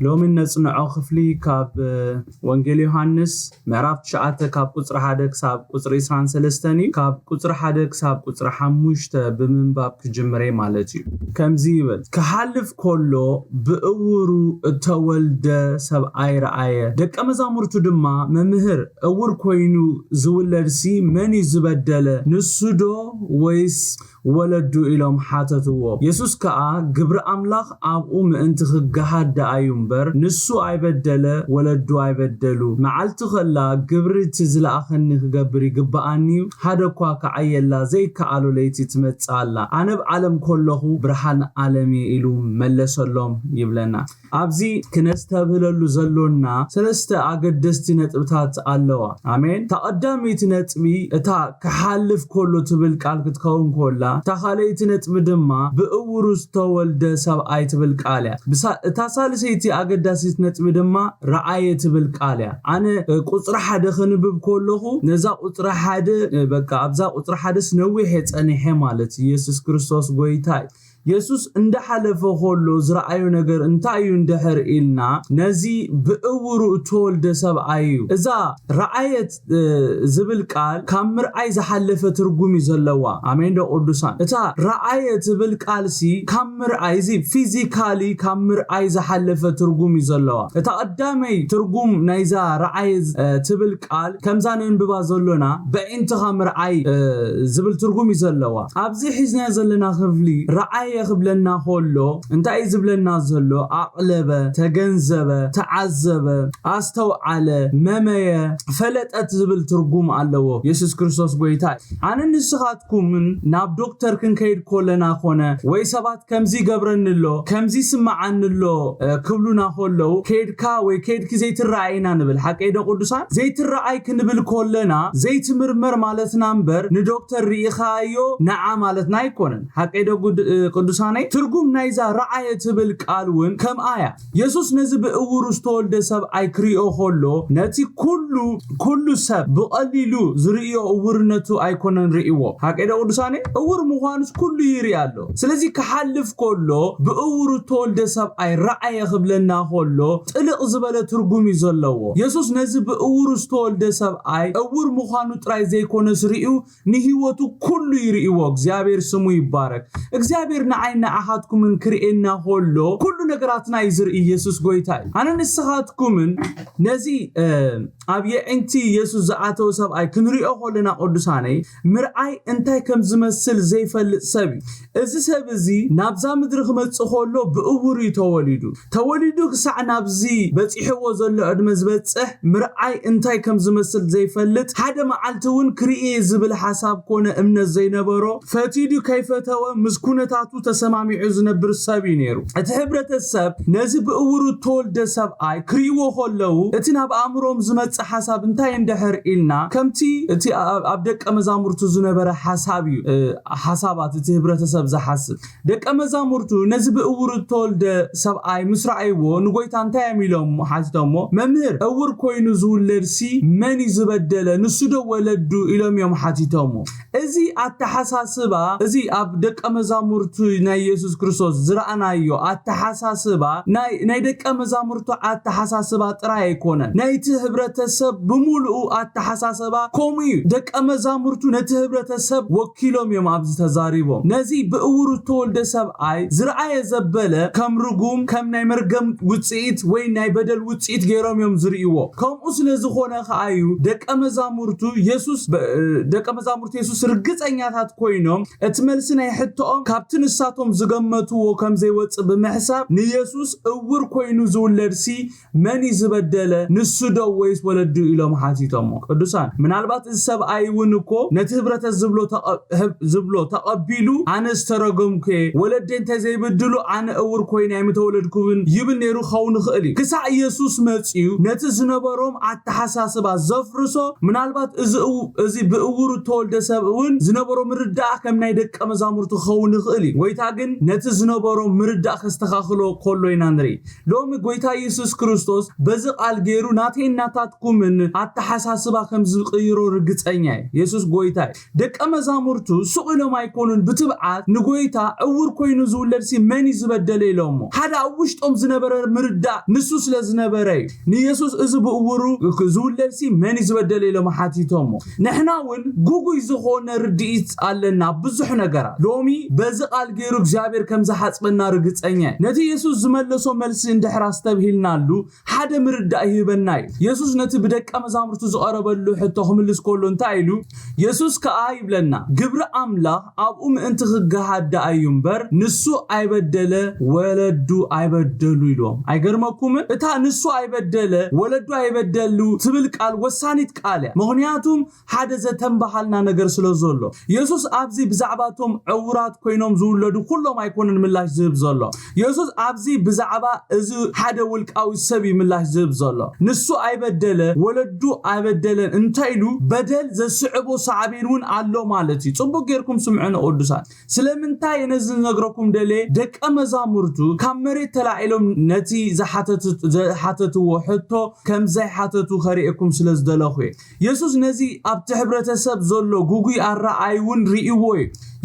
لوم نصنعو خفلي كاب وانجيل يوحنس معرف 9 كاب قصر 1 كساب قصر 23 كاب قصر 1 كساب قصر 5 بمنباب كجمري مالتي كمزي يبل كحلف كله بأورو تولد سبعي رعاية دك أمزامرتو دما ممهر أور كوينو زولرسي مني زبدل نسودو ويس ولدو إلهم حاتتو يسوس كا قبر أملاخ أبقو مأنت خقهاد دا أيومبر نسو عيبدل ولدو عيبدلو معالتو خلا قبر تزل أخني خقبري قبقانيو هادا كواكا عيلا زي كالو ليتي تمتسالا أنا بعالم كله برحان عالمي إلو ملسلهم يبلنا أبزي كنستهبللو زلونا سلسته أقدستي نتبتات اللوا آمين تقدامي تنتبي اتا كحالف كله تبلك عالكت كون كولا تخاليت نتبدما بأوروس تولد سبعي تبلك عاليا تسالسيتي أقداسي نتبدما رعاية تبلك عاليا أنا قصر حدا خنبب كله نزا قصر حدا بقى أبزا قصر حدا سنوي حيث أني حمالتي يسوس كريستوس قويتاي يسوس اند حلفه كله زرعيو نجر انتايو اندحر إلنا نزي بأورو تولد سبعيو إذا رعاية زبل قال كامر عايز حلفه ترقومي زلوا عمين دا قدسان إذا رعاية زبل قال سي كامر عايزي فيزيكالي كامر عايز حلفه ترقومي زلوا إذا قدامي ترقوم نايزا رعاية زبل قال كمزان انببا زلونا بأنت كامر عاي زبل ترقومي زلوا أبزي حزنا زلنا خفلي رعاية يخبلنا هولو انت ايزبلنا زلو اقلبه تجنزبه تعذبه استوعله مميه فلت اتزبل ترجم علو يسوع كريستوس قويتاي انا نسخاتكم من ناب دكتور كنكيد كلنا خونه وي سبات كمزي قبرنلو كمزي سمعنلو كبلنا هولو كيدكا وي كيدك زيت الرعينا نبل حقيده قدسان زيت الرعي كنبل كلنا زيت مرمر مالتنا نمبر ندكتور ريخايو نعم مالتنا يكونن حقيده قدساني ترجم نايزا رعاية بالقالون كم آية يسوس نزب أورس تولد سب أي كريو خلو نتي كل سب بقليلو زريو أورنتو أيكونن ريو هكذا قدساني أور مخانس كل يريالو سلزي كحلف كله بأور تولد سب أي رعاية خبلنا خلو تلق زبالة ترجم يزلو يسوس نزب أورس تولد سب أي أور مخانو تراي زي كونس ريو نهيوتو كل يريو እግዚአብሔር ስሙ ይባረክ እግዚአብሔር نعينا أحدكم من كرئنا هولو كل نقراتنا يزر إيسوس قويتاي أنا نسخاتكم من نزي أبي أنتي يسوس زعاتو سب أي كنريئو هولنا قدساني مرعي انتاي كم زمسل زي فالسبي إذا سبزي نابزا مدرخ متصخولو بأوري توليدو كسع نابزي بس إحوو زلو أدمز بتسح مرعي انتاي كم زمسل زي فلت حدا معالتون كرئي زبل حساب كونه امنا زي نبرو فاتيدو كيفتاو مسكونتاتو تسمامي عزنا برسابي نيرو اتحبرت السب نزي بأورو تولد سب اي كريوو خلو اتنا بأمروم زمت حساب انتاي اندحر إلنا كمتي اتي ابدك امزامورتو زنبر حسابي حسابات اتحبرت السب زحسب دك امزامورتو نزي بأورو تولد سب اي مسرعيو نقويتان تايميلوم حاسدومو ممهر أور كوينو زولرسي مني زبدل نسودو ولدو إلوم يوم حاتيتومو ازي اتحساسبا ازي ابدك امزامورتو ناي يسوس كريستوس زرعنايو اتحساسبا ناي دك امزامورتو اتحساسبا طراي يكون نايت ህብረተሰብ بمولو اتحساسبا كومي دك امزامورتو نت ህብረተሰብ وكيلوم يوم ابز تزاريبو نزي بأورو تولد سب اي زرعاي زبله كم رغوم كم ناي مرغم وصيت وي ناي بدل وصيت غيروم يوم زريو كم اسل زخونه خايو دك امزامورتو يسوس دك امزامورتو يسوس رغصኛታት ኮይኖም اتملسنا يحطهم كابتن ساتهم زغمتو كم زي وص بمحساب نيسوس اور كوينو زولرسي مني زبدله نسدو ويس ولدو إلهم حاتيتهم قدسان منالبات السب ايونكو نتهبرت زبلو تقبيلو انا استرغمكي ولدين تزي بدلو انا اور كوين يمتولدكون يبل نيرو خون خالي كسا يسوس مصيو نت زنبروم اتحساسبا زفرسو منالبات ازي بأورو تولد سبون زنبرو مردا كم ناي دق مزامورتو خون خالي ጎይታ ግን ነቲ ዝነበሮ ምርዳእ ከስተኻኽሎ ኮሎ ኢና ንርኢ ሎሚ ጎይታ ኢየሱስ ክርስቶስ በዚ ቃል ገይሩ ናቴናታትኩምን አተሐሳስባ ከም ዝቅይሮ ርግጸኛ ኢየሱስ ጎይታ ደቀ መዛሙርቱ ሱቅሎም አይኮኑን ብትብዓት ንጎይታ እውር ኮይኑ ዝውለድሲ መን ይዝበደለ ኢሎሞ ሓደ ውሽጦም ዝነበረ ምርዳእ ንሱ ስለ ዝነበረ ንኢየሱስ እዚ ብእውሩ ዝውለድሲ መን ይዝበደለ ኢሎሞ ሓቲቶሞ ንሕናውን ጉጉይ ዝኾነ ርድኢት ኣለና ብዙሕ ነገራት ሎሚ በዚ ቃል ገይሩ እግዚአብሔር ከም ዝሓጽበና ርግጸኛ ነቲ ኢየሱስ ዝመለሶ መልሲ እንድሕራስ ተብሂልናሉ ሓደ ምርዳእ ይበና ኢየሱስ ነቲ ብደቀ መዛሙርቱ ዝቀረበሉ ሕቶ ክምልስ ኮሎ እንታይ ኢሉ ኢየሱስ ከአ ይብለና ግብረ አምላኽ አብኡ ምእንቲ ክጋሃዳ እዩምበር ንሱ አይበደለ ወለዱ አይበደሉ ኢሎም አይገርመኩም እታ ንሱ አይበደለ ወለዱ አይበደሉ ትብል ቃል ወሳኒት ቃል ምክንያቱም ሓደ ዘተንባሃልና ነገር ስለዘሎ ኢየሱስ አብዚ ብዛዕባቶም ዕውራት ኮይኖም ዝውለዱ ኩሎም አይኮንን ምላሽ ዝህብ ዘሎ ኢየሱስ አብዚ ብዛዕባ እዚ ሓደ ውልቃዊ ሰብ ምላሽ ዝህብ ዘሎ ንሱ አይበደለ ወለዱ አይበደለን እንታይሉ በደል ዘስዕቦ ሳዕቤንውን አሎ ማለት እዩ ጽቡቅ ጌርኩም ስምዑን ቅዱሳን ስለምንታይ ነዚ ነግረኩም ደለ ደቀ መዛሙርቱ ካብ መሬት ተላዒሎም ነቲ ዝሓተትዎ ሕቶ ከም ዘይሓተቱ ከሪእኩም ስለዝደለኹ ኢየሱስ ነዚ ኣብቲ ሕብረተሰብ ዘሎ ጉጉይ ኣረኣይውን ሪኢዎ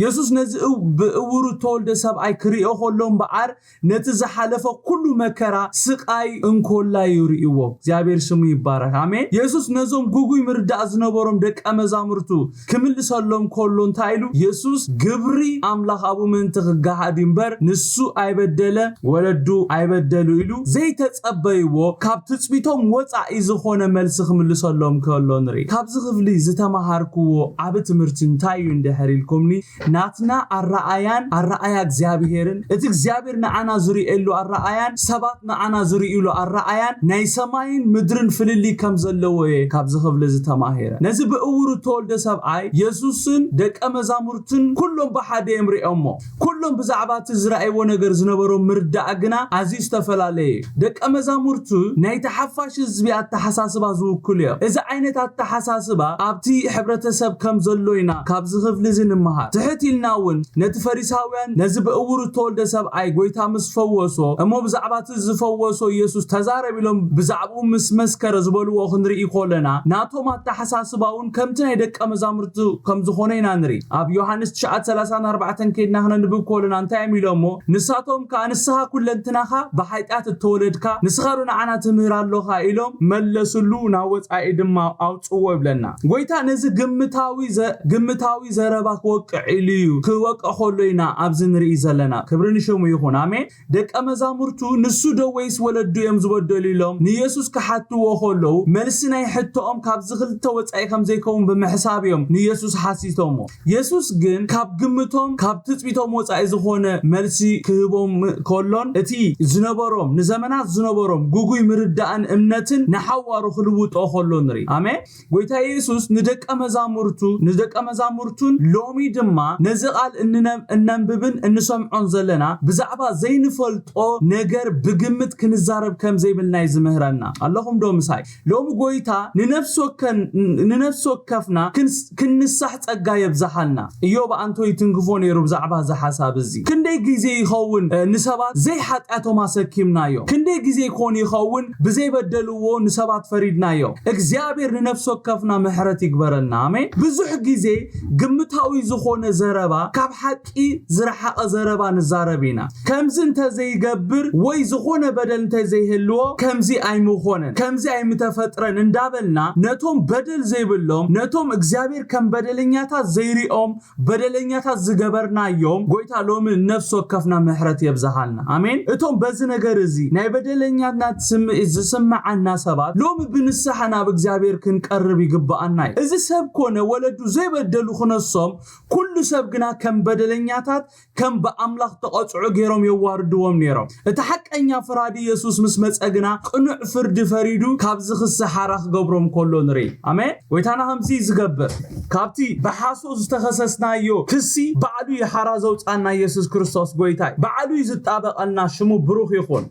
ኢየሱስ ነዚ ብእውሩ ተወልደ ሰብኣይ ክሪኦ ከሎም በዓር ነቲ ዝሓለፈ ኩሉ መከራ ስቃይ እንኮላ ይሪእዎ እግዚአብሔር ስሙ ይባረክ አሜን ኢየሱስ ነዞም ጉጉይ ምርዳእ ዝነበሮም ደቀ መዛሙርቱ ክምልሰሎም ኮሎ እንታይሉ ኢየሱስ ግብሪ አምላኽ አቡ ምንት ክጋሃድ እምበር ንሱ አይበደለ ወለዱ አይበደሉ ኢሉ ዘይተጸበይዎ ካብ ትጽቢቶም ወጻኢ ዝኾነ መልሲ ክምልሰሎም ኮሎ ንርኢ ካብዚ ክፍሊ ዝተማሃርክዎ ዓብ ትምህርቲ እንታይ እዩ እንደሕሪልኩምኒ ናትና አራአያ እግዚአብሔርን እቲ እግዚአብሔር ንዓና ዝሪኤሉ አራአያን ሰባት ንዓና ዝሪኢሉ አራአያን ናይ ሰማይን ምድርን ፍልሊ ከም ዘለዎ ካብዚ ክፍሊ ዝተማሃረ ነዚ ብእውሩ ተወልደ ሰብኣይ ኢየሱስን ደቀ መዛሙርትን ኩሎም በሓደ የምሪኦሞ ኩሎም ብዛዕባት ዝራእይዎ ነገር ዝነበሮ ምርዳእ ግና ኣዝዩ ዝተፈላለዩ ደቀ መዛሙርቱ ናይ ተሓፋሽ ህዝቢ ኣተሓሳስባ ዝውክሉ እዮም እዚ ዓይነት ኣተሓሳስባ ኣብቲ ሕብረተሰብ ከም ዘሎይና ካብዚ ክፍሊ ዝንመሃር ትሕቲልናውን ነቲ ፈሪሳውያን ነዚ ብእውሩ ተወልደ ሰብኣይ ጎይታ ምስ ፈወሶ እሞ ብዛዕባት ዝፈወሶ ኢየሱስ ተዛረቢሎም ብዛዕባኡ ምስ መስከረ ዝበልዎ ክንርኢ ኮለና ናቶም ኣተሓሳስባውን ከምቲ ናይ ደቀ መዛሙርቱ ከም ዝኾነ ኢና ንርኢ ኣብ ዮሐንስ 9:34 ከይድና ክንንብብ ኮለና እንታይ ኢሎሞ ንሳቶም ከንስኻ ኩለንትናኻ ብሓይጣት ተወለድካ ንስኻሩ ንዓና ትምህር ኣለኻ ኢሎም መለስሉ ናወጻኢ ድማ ኣውጽዎ ይብለና ጎይታ ነዚ ግምታዊ ዘረባ ክወቅዕልዩ ክወቅዕ ኮሎይና ኣብዚ ንርኢ ዘለና ክብሪ ንሽሙ ይኹን አሜን ደቀ መዛሙርቱ ንሱ ደወይስ ወለዱ እዮም ዝበደሉ ኢሎም ንኢየሱስ ክሓትዎ ኮለው መልሲ ናይ ሕቶኦም ካብ ዝኽልተ ወጻኢ ከም ዘይከውን ብምሕሳብ እዮም ንኢየሱስ ሓሲቶሞ ኢየሱስ ግን ካብ ግምቶም ካብ ትጽቢቶም ወጻኢ ዝኾነ መልሲ ክህቦም ኮሎን እቲ ዝነበሮም ንዘመናት ዝነበሮም ጉጉይ ምርዳእን እምነትን ንሓዋሩ ክልውጦ ኮሎ ንርኢ አሜን ጎይታ ኢየሱስ ንደቀ መዛሙርቱን ሎሚ ድማ ነዚ ቃል እንንብብን እንሰምዖን ዘለና ብዛዕባ ዘይንፈልጦ ነገር ብግምት ክንዛረብ ከም ዘይብልና ይዝምህረና ኣለኹም ዶ ምሳይ ሎሚ ጎይታ ንነፍስ ወከፍና ክንሳሕ ጸጋ የብዛሓልና ኢዮብ አንቶይ ትንግፎ ነይሩ ብዛዕባ ዝሓሳብ እዚ ክንደይ ግዜ ይኸውን ንሰባት ዘይሓጥያቶም አሰኪምናዮ ክንደይ ግዜ ይኮን ይኸውን ብዘይበደልዎ ንሰባት ፈሪድናዮ እግዚአብሔር ንነፍስ ወከፍና ምሕረት ይግበረና አሜን ብዙሕ ግዜ ግምታዊ ዝኾነ ዘረባ ካብ ሓቂ ዝረሓቐ ዘረባ ንዛረቢና ከምዚ እንተዘይገብር ወይ ዝኾነ በደል እንተዘይህልዎ ከምዚ ኣይምኾነን ከምዚ ኣይምተፈጥረን እንዳበልና ነቶም በደል ዘይብሎም ነቶም እግዚአብሔር ከም በደለኛታት ዘይሪኦም በደለኛታት ዝገበርናዮም ጎይታ ሎሚ ነፍስ ወከፍና ምሕረት የብዛሃልና አሜን እቶም በዚ ነገር እዚ ናይ በደለኛታት ስምዒት ዝስማዓና ሰባት ሎሚ ብንስሓና ብእግዚአብሔር ክንቀርብ ይግባአና እዚ ሰብ ኮነ ወለዱ ዘይበደሉ ክነሶም ኩሉ ሰብ ግና ከም በደለኛታት ከም በአምላኽ ተቆጽዑ ገይሮም የዋርድዎም ነይሮም እቲ ሓቀኛ ፍራዲ ኢየሱስ ምስ መጸግና ቅኑዕ ፍርዲ ፈሪዱ ካብዚ ክስሓራኽ ገብሮም ኮሎ ንርኢ አሜን ወይታና ከምዚ ዝገብር ካብቲ በሓሶ ዝተኸሰስናዮ ክሲ ባዕሉ ይሓራ ዘውፃና ኢየሱስ ክርስቶስ ጎይታይ ባዕሉ ይዝጣበቀልና ሽሙ ብሩኽ ይኹን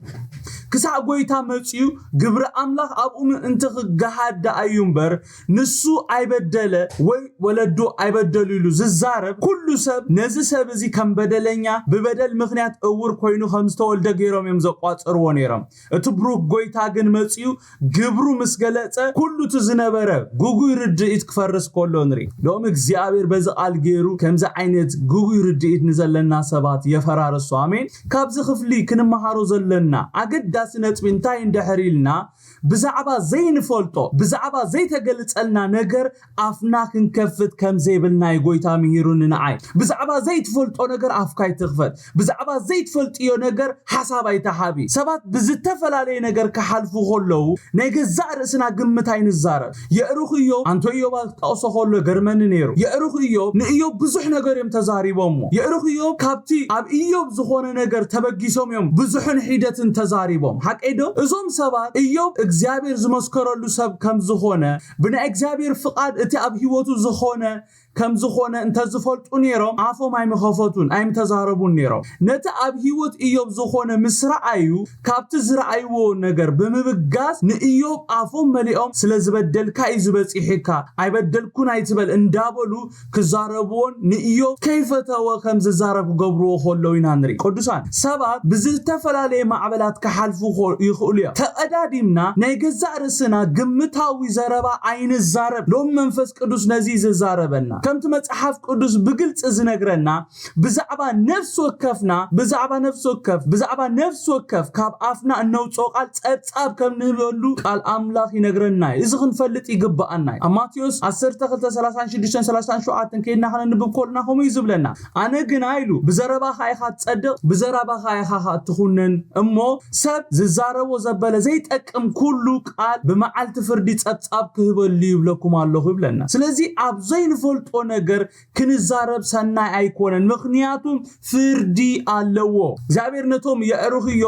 ክሳዕ ጎይታ መጽዩ ግብረ አምላኽ አብኡም እንተ ገሃዳ አዩምበር ንሱ አይበደለ ወይ ወለዶ አይበደሉ ይሉ ዝዛረብ ኩሉ ሰብ ነዚ ሰብ እዚ ከም በደለኛ በበደል ምክንያት እውር ኮይኑ ከም ዝተወልደ ገይሮም እዮም ዘቋጽርዎ ነይሮም እቲ ብሩክ ጎይታ ግን መጽዩ ግብሩ ምስገለጸ ኩሉ ትዝነበረ ጉጉይ ርድኢት ክፈርስ ኮሎ ንሪ ሎም እግዚአብሔር በዚ ቃል ገይሩ ከምዚ ዓይነት ጉጉይ ርድኢት ንዘለና ሰባት የፈራርሱ አሜን ካብዚ ክፍሊ ክንመሃሮ ዘለና አገዳሲ ነጥብ እንታይ እንደሕሪልና ብዛዕባ ዘይንፈልጦ ብዛዕባ ዘይተገልጸልና ነገር አፍና ክንከፍት ከም ዘይብልና ይጎይታ ምሂሩን ንዓይ ብዛዕባ ዘይትፈልጦ ነገር አፍካ ይትኽፈት ብዛዕባ ዘይትፈልጥዮ ነገር ሐሳብ አይተሃቢ ሰባት ብዝተፈላለየ ነገር ከሐልፉ ሆለው ነገዛ ርእስና ግምታይ ንዛረብ የእሩኽዮ አንቶዮ ባልጣውሶ ሆሎ ገርመን ነይሩ የእሩኽዮ ንእዮ ብዙሕ ነገር እዮም ተዛሪቦም የእሩኽዮ ካብቲ አብ ኢዮብ ዝኾነ ነገር ተበጊሶም እዮም ብዙሕን ሒደትን ተዛሪቦም ሐቀይዶ እዞም ሰባት ኢዮብ እግዚአብሔር ዝመስከረሉ ሰብ ከም ዝኾነ ብናይ እግዚአብሔር ፍቃድ እቲ አብ ህይወቱ ዝኾነ ከም ዝኾነ እንተ ዝፈልጡ ነይሮም አፎም አይመኸፈቱን አይምተዛረቡን ነይሮም ነቲ አብ ህይወት ኢዮብ ዝኾነ ምስራአዩ ካብቲ ዝራአይዎ ነገር ብምብጋስ ንኢዮብ አፎም መሊኦም ስለዝበደልካ ይዝበጽሕካ አይበደልኩን አይትበል እንዳበሉ ክዛረብዎን ንኢዮብ ከይፈተወ ከም ዝዛረብ ገብርዎ ሆለው ኢና ንሪ ቅዱሳን ሰባት ብዝተፈላለየ ማዕበላት ከሐልፉ ይኽእሉ እዮም ተቀዳዲምና ናይ ገዛ ርስና ግምታዊ ዘረባ አይንዛረብ ሎም መንፈስ ቅዱስ ነዚ ዝዛረበና ከምቲ መጽሐፍ ቅዱስ ብግልጽ ዝነግረና ብዛዕባ ነፍስ ወከፍ ካብ አፍና እነውጾ ቃል ጸጻብ ከም ንበሉ ቃል አምላኽ ይነግረና እዚ ክንፈልጥ ይግባአና ማቴዎስ 10:36-37 ከይና ክንንብብ ኮልና ሆሞ ይዝብለና አነ ግን አይሉ ብዘረባኻ ኢኻ ትጸድቕ ብዘረባኻ ኢኻ ትኹነን እሞ ሰብ ዝዛረቦ ዘበለ ዘይጠቅም ኩሉ ቃል በመዓልቲ ፍርዲ ጸጻብ ክህበሉ ይብለኩም ኣለኹ ይብለና ስለዚ ኣብ ዘይንፈልጦ ነገር ክንዛረብ ሰናይ አይኮነን ምክንያቱም ፍርዲ ኣለዎ እግዚአብሔር ነቶም የእሩኽዮ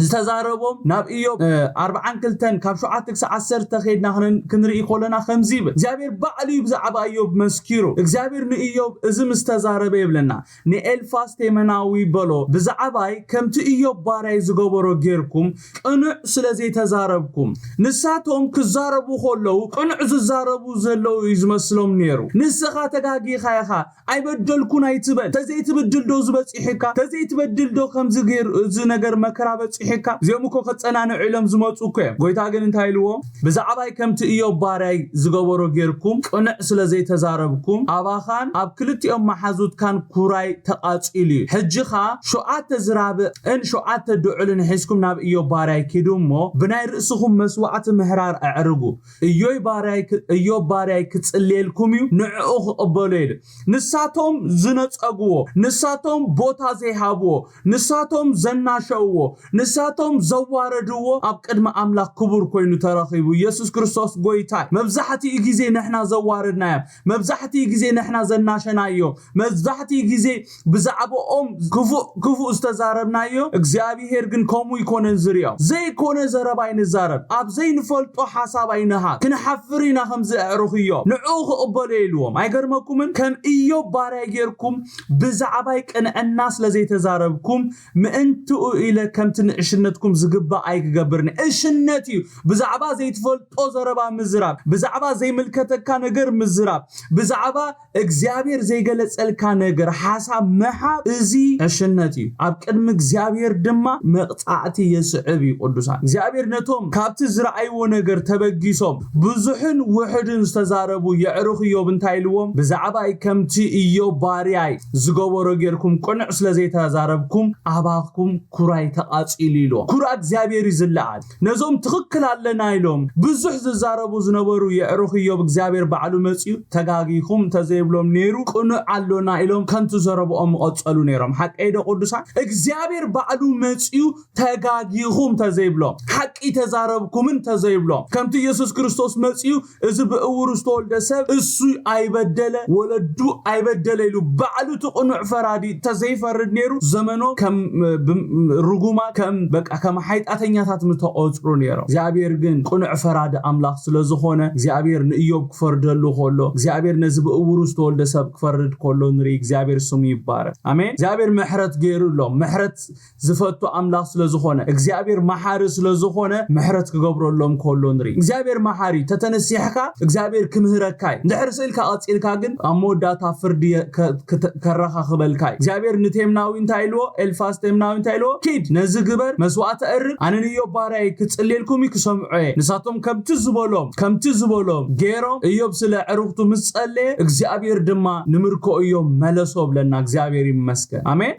ዝተዛረቦም ናብ ኢዮብ 42 ካብ 7-10 ከይድና ክንርኢ ኮለና ከምዚ ይብል እግዚአብሔር ባዕሉ ብዛዕባ ኢዮብ መስኪሩ እግዚአብሔር ንኢዮብ እዚ ምስተዛረበ ይብለና ንኤልፋዝ ቴመናዊ በሎ ብዛዕባይ ከምቲ ኢዮብ ባራይ ዝገበሮ ጌርኩም ቅኑዕ ስለዘይተዛረብኩም ንሳቶም ክዛረቡ ኮለው ቅኑዕ ዝዛረቡ ዘለው ይዝመስሎም ነይሩ ንስኻ ተጋጊኻ ኢኻ አይበደልኩን አይትበል ተዘይትበድል ዶ ዝበጽሕካ ተዘይትበድል ዶ ከምዚ ገይር እዚ ነገር መከራ በጽሕካ ዘሙኮ ከጸናንዕ ኢሎም ዝመጹ እኮ ጎይታ ግን እንታይ ኢልዎ ብዛዕባይ ከምቲ ኢዮብ ባራይ ዝገበሮ ጌርኩም ቅኑዕ ስለዘይተዛረብኩም አባኻን ኣብ ክልቲኦም ማሓዙትካን ኩራይ ተቃጺሉ ሕጅኻ 7 ዝራብእን 7 ድዑልን ሒዝኩም ናብ ኢዮብ ባራይ ኪዱሞ ብናይ ርእስኹም መስዋዕቲ ምህራር አዕርጉ ኢዮብ ባራይ ክጽልየልኩም እዩ ንዕኡ ክቕበሉ ኢሉ ንሳቶም ዝነጸግዎ ንሳቶም ቦታ ዘይሃብዎ ንሳቶም ዘናሸውዎ ንሳቶም ዘዋረድዎ ኣብ ቅድመ አምላኽ ክቡር ኮይኑ ተረኺቡ ኢየሱስ ክርስቶስ ጎይታ መብዛሕትኡ ግዜ ንሕና ዘዋረድናዮ መብዛሕትኡ ግዜ ንሕና ዘናሸናዮ መብዛሕትኡ ግዜ ብዛዕባኦም ክፉእ ዝተዛረብናዮ እግዚአብሔር ግን ከምኡ ይኮነን ዝርዮ ዘይኮነ ዘረባ ይንዛረብ ኣብ ዘይንፈልጦ ሓሳብ አይነሃ ክንሓፍር ኢና ከምዚ ኣዕሩኽዮ ንዕኡ ክቕበሉ ኢልዎም አይገርመኩምን ከም ኢዮብ ባራይ ጌርኩም ብዛዕባይ ቅንዕና ስለዘይተዛረብኩም ምእንትኡ ኢለ ከምቲ ንእሽነትኩም ዝግባእ ኣይክገብርኒ እሽነት እዩ ብዛዕባ ዘይትፈልጦ ዘረባ ምዝራብ ብዛዕባ ዘይምልከተካ ነገር ምዝራብ ብዛዕባ እግዚአብሔር ዘይገለጸልካ ነገር ሓሳብ መሓብ እዚ እሽነት እዩ ኣብ ቅድሚ እግዚአብሔር ድማ መቕጻዕቲ የስዕብ እዩ ቅዱሳን እግዚአብሔር ነቶም ካብቲ ዝረአይዎ ነገር ተበጊሶም ብዙሕን ውሕድን ዝተዛረቡ የዕሩኽዮ እንታይ ኢልዎም ብዛዕባይ ከምቲ ኢዮብ ባሪያይ ዝገበሮ ጌርኩም ቅኑዕ ስለዘይተዛረብኩም አባኩም ኩራይ ተቃጺሉ ኢልዎም ኩራ እግዚአብሔር ይዝለዓል ነዞም ትኽክል ኣለና ኢሎም ብዙሕ ዝዛረቡ ዝነበሩ የዕሩኽዮ እግዚአብሔር ባዕሉ መጽዩ ተጋጊኹም ተዘይብሎም ነይሩ ቅኑዕ ኣሎና ኢሎም ከንቱ ዘረብኦም ቀጸሉ ነይሮም ሓቀይደ ቅዱሳን እግዚአብሔር ባዕሉ መጽዩ ተጋጊኹም ተዘይብሎም ሓቂ ተዛረብኩምን ተዘይብሎም ከምቲ ኢየሱስ ክርስቶስ መጽዩ እዚ ብእውር ዝተወልደ ሰብ እሱ አይበደለ ወለዱ አይበደለ ኢሉ ባዕሉ ትቅኑዕ ፈራዲ ተዘይፈርድ ነይሩ ዘመኖ ከም ርጉማ ከም ሓይጣተኛታት ምተቆጽሩ ነይሮም እግዚአብሔር ግን ቅኑዕ ፈራዲ አምላኽ ስለዝኾነ እግዚአብሔር ንኢዮብ ክፈርደሉ ኾሎ እግዚአብሔር ነዚ ብእውር ዝተወልደ ሰብ ክፈርድ ኾሎ እግዚአብሔር ስሙ ይባረክ አሜን እግዚአብሔር ምሕረት ገይሩሎም ምሕረት ዝፈቱ አምላኽ ስለዝኾነ ዝኾነ እግዚአብሔር መሐሪ ስለዝኾነ ምሕረት ክገብረሎም ከሎ ንሪ እግዚአብሔር መሐሪ ተተነሲሕካ እግዚአብሔር ክምህረካይ እንድሕር ስልካ ኣጽልካ ግን ኣሞዳታ ፍርዲ ከራኻኽበልካ እግዚአብሔር ንቴምናዊ እንታይልዎ ኤልፋስ ቴምናዊ እንታይልዎ ኪድ ነዚ ግበር መስዋዕተ እርግ ኣነንዮ ባራይ ክጽልልኩም ይክሰምዑ ንሳቶም ከምቲ ዝበሎም ገይሮም ኢዮብ ስለ ዕሩኽቱ ምስጸለየ እግዚአብሔር ድማ ንምርኮ እዮም መለሶ ብለና እግዚአብሔር ይመስገን አሜን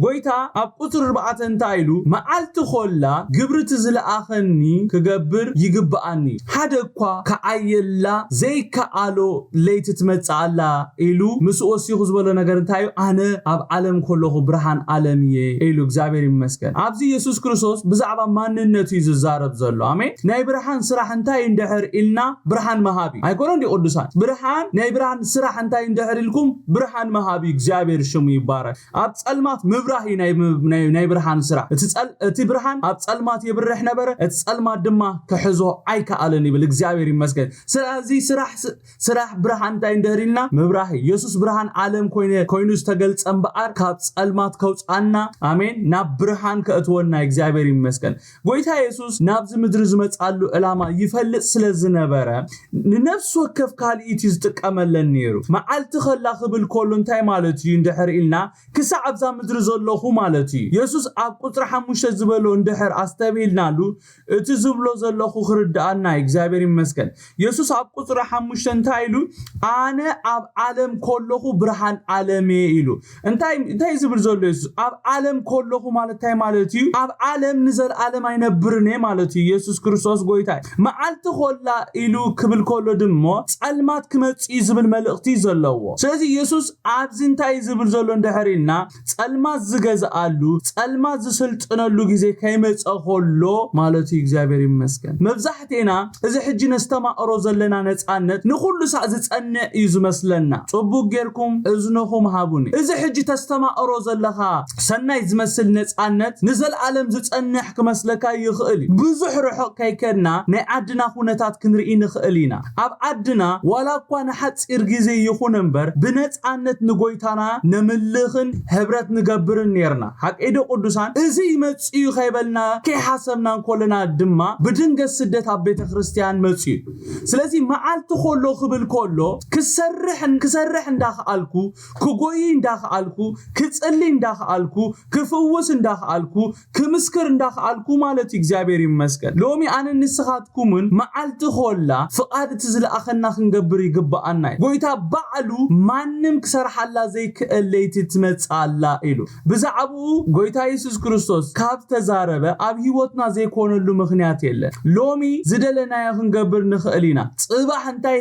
ጎይታ ኣብ ቁጥር 4 እንታይሉ መዓልቲ ኾላ ግብርቲ ዝለኣኸኒ ክገብር ይግባአኒ ሓደኳ ከዓየላ ዘይከኣሎ ለይቲ ትመጻላ ኢሉ ምስ ወሲኹ ዝበለ ነገር እንታዩ ኣነ ኣብ ዓለም ኮለኹ ብርሃን ዓለም እየ ኢሉ እግዚአብሔር ይመስገን ኣብዚ ኢየሱስ ክርስቶስ ብዛዕባ ማንነቱ ይዛረብ ዘሎ አሜን ናይ ብርሃን ስራሕ እንታይ እንድሕር ኢልና ብርሃን መሃቢ ኣይኮነን ዲ ቅዱሳን ብርሃን ናይ ብርሃን ስራሕ እንታይ እንድሕር ኢልኩም ብርሃን መሃቢ እግዚአብሔር ሽሙ ይባረክ ኣብ ጸልማት ምብራሂ ናይ ብርሃን ስራሕ እቲ ብርሃን ኣብ ጸልማት ይብርሕ ነበረ እቲ ጸልማት ድማ ክሕዞ ኣይከኣለን ይብል እግዚአብሔር ይመስገን ስለዚ ስራሕ ብርሃን እንታይ እንድሕር ኢልና ምብራሂ ኢየሱስ ብርሃን ዓለም ኮይኑ ዝተገልጸ እምበኣር ካብ ጸልማት ከውጻና አሜን ናብ ብርሃን ከእትወና እግዚአብሔር ይመስገን ጎይታ ኢየሱስ ናብዚ ምድሪ ዝመጻሉ ዕላማ ይፈልጥ ስለዝነበረ ንነፍስ ወከፍ ካልኢት ዝጥቀመለን ነይሩ መዓልቲ ኸላ ክብል ኮሉ እንታይ ማለት እዩ እንድሕር ኢልና ክሳብ ኣብዛ ምድሪ ዘለኹ ማለት እዩ ኢየሱስ ኣብ ቁጥር 5 ዝበሎ እንድሕር ኣስተብሂልናሉ እቲ ዝብሎ ዘለኹ ክርዳአና እግዚአብሔር ይመስገን ኢየሱስ ኣብ ቁጥር 5 እንታይ ኢሉ ኣነ ኣብ ዓለም ኮለኹ ብርሃን ዓለም ኢሉ እንታይ ዝብል ዘሎ ኢየሱስ ኣብ ዓለም ኮለኹ ማለት እንታይ ማለት እዩ ኣብ ዓለም ንዘለዓለም ኣይነብርን ማለት እዩ ኢየሱስ ክርስቶስ ጎይታ መዓልቲ ኾላ ኢሉ ክብል ኮሎ ድሞ ጸልማት ክመጽ ዝብል መልእኽቲ ዘለዎ ስለዚ ኢየሱስ ኣብዚ እንታይ ዝብል ዘሎ እንድሕር ኢልና ጸልማት ዝገዛሉ ጸልማት ዝስልጥነሉ ግዜ ከይመጽ ኾሎ ማለት እዩ እግዚአብሔር ይመስገን መብዛሕቴና እዚ ሕጂ ነስተማእሮ ዘለና ነጻነት ንኹሉ ሰዓት ዝጸንዕ እዩ ዝመስለና ጽቡቕ ጌርኩም እዝነኹም ሃቡኒ እዚ ሕጂ ተስተማእሮ ዘለኻ ሰናይ ዝመስል ነጻነት ንዘለዓለም ዝጸንሕ ክመስለካ ይኽእል ብዙሕ ርሑቕ ከይከድና ናይ ዓድና ኩነታት ክንርኢ ንኽእል ኢና ኣብ ዓድና ዋላ እኳ ንሓፂር ግዜ ይኹን እምበር ብነጻነት ንጎይታና ንምልኽን ሕብረት ንገብርን ነርና ሓቂዶ ቅዱሳን እዚ ይመጽኡ ኸይበልና ከይሓሰብና እንኮለና ድማ ብድንገት ስደት ኣብ ቤተ ክርስቲያን መጽኡ ስለዚ መዓልቲ ኾሎ ክብል ኮሎ ክሰርሕ እንዳኽኣልኩ ክጎይ እንዳኽኣልኩ ክጽሊ እንዳኽኣልኩ ክፍውስ እንዳኽኣልኩ ክምስክር እንዳኽኣልኩ ማለት እግዚአብሔር ይመስገን ሎሚ ኣነ ንስኻትኩምን መዓልቲ ኾላ ፍቃድ እቲ ዝለኣኸና ክንገብር ይግባአና ጎይታ ባዕሉ ማንም ክሰርሓላ ዘይክእል ለይቲ ትመጻላ ኢሉ ብዛዕባኡ ጎይታ ኢየሱስ ክርስቶስ ካብ ተዛረበ ኣብ ህይወትና ዘይኮነሉ ምኽንያት የለን ሎሚ ዝደለናዮ ክንገብር ንኽእል ኢና ጽባሕ እንታይ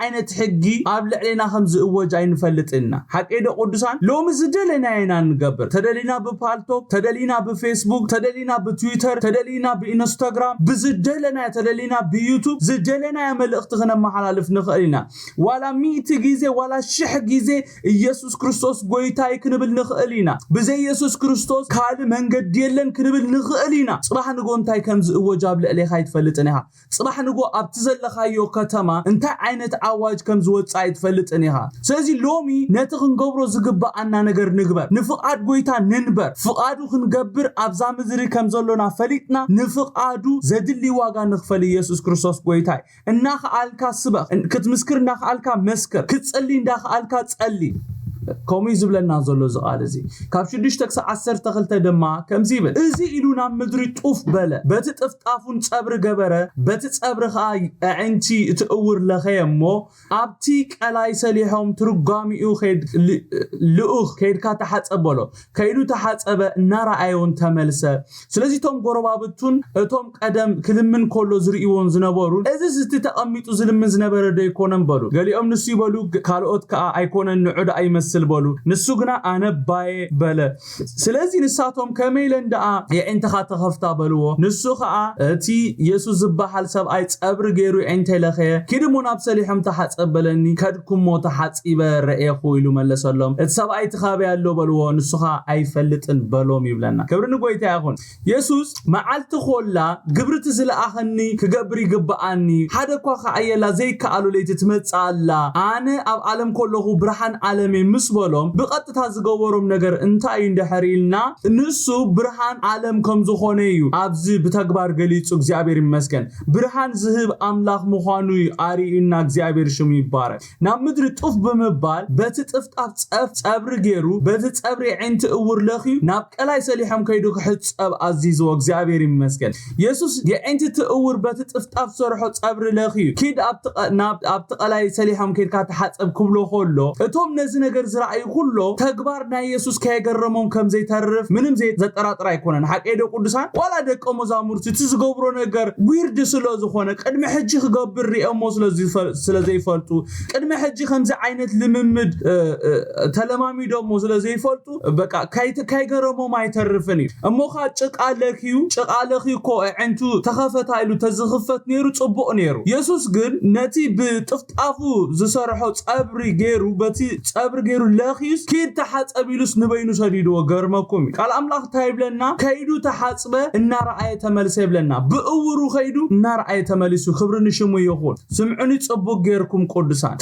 ዓይነት ሕጊ ኣብ ልዕሌና ከም ዝእወጅ ኣይንፈልጥና ሓቂዶ ቅዱሳን ሎሚ ዝደለናዮና ንገብር ተደሊና ብፓልቶክ ተደሊና ብፌስቡክ ተደሊና ብትዊተር ተደሊና ብኢንስታግራም ብዝደለና ተደሊና ብዩቱብ ዝደለና መልእኽቲ ክነመሓላልፍ ንኽእል ኢና ዋላ 100 ግዜ ዋላ 1000 ግዜ ኢየሱስ ክርስቶስ ጎይታይ ክንብል ንኽእል ኢና ብዘይ ኢየሱስ ክርስቶስ ካል መንገዲ የለን ክንብል ንኽእል ኢና ጽባሕ ንጎ እንታይ ከም ዝእወጅ ኣብ ልዕሌኻ ይትፈልጥን ኢኻ ጽባሕ ንጎ ኣብ ትዘለኻዮ ከተማ እንታይ ዓይነት ኣዋጅ ከም ዝወጽእ ይትፈልጥን ኢኻ ስለዚ ሎሚ ነቲ ክንገብሮ ዝግባአና ነገር ንግበር ንፍቃድ ጎይታ ንንበር ፍቃዱ ክንገብር ኣብዛ ምድሪ ከም ዘሎና ፈሊጥና ንፍቃዱ ዘድሊ ዋጋ ንኽፈል ኢየሱስ ክርስቶስ ጎይታይ እናኽኣልካ ስበኽ ክትምስክር እናኽኣልካ መስክር ክትጸሊ እንዳኽኣልካ ጸሊ كومي زبلنا زلو زقالزي كاب شدش تكس 12 ድማ ከምዚ ይብል እዚ ኢሉ ናብ ምድሪ ጡፍ በለ በትጥፍጣፉን ጸብር ገበረ በትጸብርኻ አንቲ እትእውር ለኸየሞ ኣብቲ ቀላይ ሰሊሖም ትርጓሚኡ ኸድ ልኡኽ ከይድካ ተሓጸበሎ ከይዱ ተሓጸበ እናራአዮን ተመልሰ ስለዚህ ቶም ጎረባብቱን እቶም ቀደም ክልምን ኮሎ ዝርእይዎን ዝነበሩ እዚ ዝተቀሚጡ ዝልምን ዝነበረ ደይኮነን በሉ ገሊኦም ንሱ ይበሉ ካልኦት ከ ኣይኮነን ንዑድ ኣይመስል በሉ ንሱ ግና ኣነባዬ በለ ስለዚህ ንሳቶም ከመይለንዳ የእንተኻ ተኸፍታ በልዎ ንሱ ኸኣ እቲ ኢየሱስ ዝበሃል ሰብኣይ ጸብሪ ገይሩ እንተለኸ ክድሞ ናብ ሰሊሖም ተሓጸበለኒ ከድኩሞ ተሓጺበ ረኤኹ ኢሉ መለሰሎም እቲ ሰብኣይ ተኻበ ያለው በልዎ ንሱኻ ኣይፈልጥን በሎም ይብለና ክብርን ጎይታ ይኹን ኢየሱስ መዓልቲ ኾላ ግብርቲ ዝለኣኸኒ ክገብር ይግባአኒ ሓደኳ ኸኣየላ ዘይከኣሉ ለይቲ ትመጻላ ኣነ ኣብ ዓለም ኮለኹ ብርሃን ዓለሜ ምስ بلوم بقطة زجبرهم نجر انتاي اندحريلنا نسو برهان عالم كم زخونيو أبز بتكبر قليت እግዚአብሔር ይመስገን ብርሃን ዝህብ አምላክ መሆኑ አሪና እግዚአብሔር ሽሙ ይባረክ ናብ ምድር ጥፍ በመባል በትጥፍጣፍ ጸብር ገሩ በትጸብሪ ዕንት እውር ለኺ ናብ ቀላይ ሰሊሐም ከይዱ ክሕጸብ አዚዞ እግዚአብሔር ይመስገን ኢየሱስ የዕንት ትእውር በትጥፍጣፍ ሰርሖ ጸብር ለኺ ኪድ አብጥ ቀላይ ሰሊሐም ከይድካ ተሐጸብ ክብሎ ሆሎ እቶም ነዚ ነገር ዝራእይ ሁሉ ተግባርና ኢየሱስ ከየገረሞም ከም ዘይተርፍ ምንም ዘጠራጥራ አይኮነን ሐቀደ ቅዱሳን ወላ ደቀ መዛሙርት ትዝገብሮ ነገር ዊርድ ስለዝኾነ ቅድመ ሕጂ ክገብር ሪእሞ ስለዘይፈልጡ ቅድመ ሕጂ ከምዚ ዓይነት ልምምድ ተለማሚዶሞ ስለዘይፈልጡ በቃ ካይገረሞም አይተርፍኒ እሞኻ ጭቃለኺዩ ኮ ዕንቱ ተኸፈታይሉ ተዝኽፈት ነይሩ ጽቡቕ ነይሩ ኢየሱስ ግን ነቲ ብጥፍጣፉ ዝሰርሖ ጸብሪ ገይሩ በቲ ጸብሪ ገይሩ ለኺስ ኪድ ተሐጸቢሉስ ንበይኑ ሰዲዶ ገርመኩም ቃል አምላክ ታይብለና ከይዱ ተሐጽበ እና ረአየ ተመልሰ ይብለና بأورو خيدو نار أي تملسو خبرني شمو يخون سمعني تصبو غيركم قدسان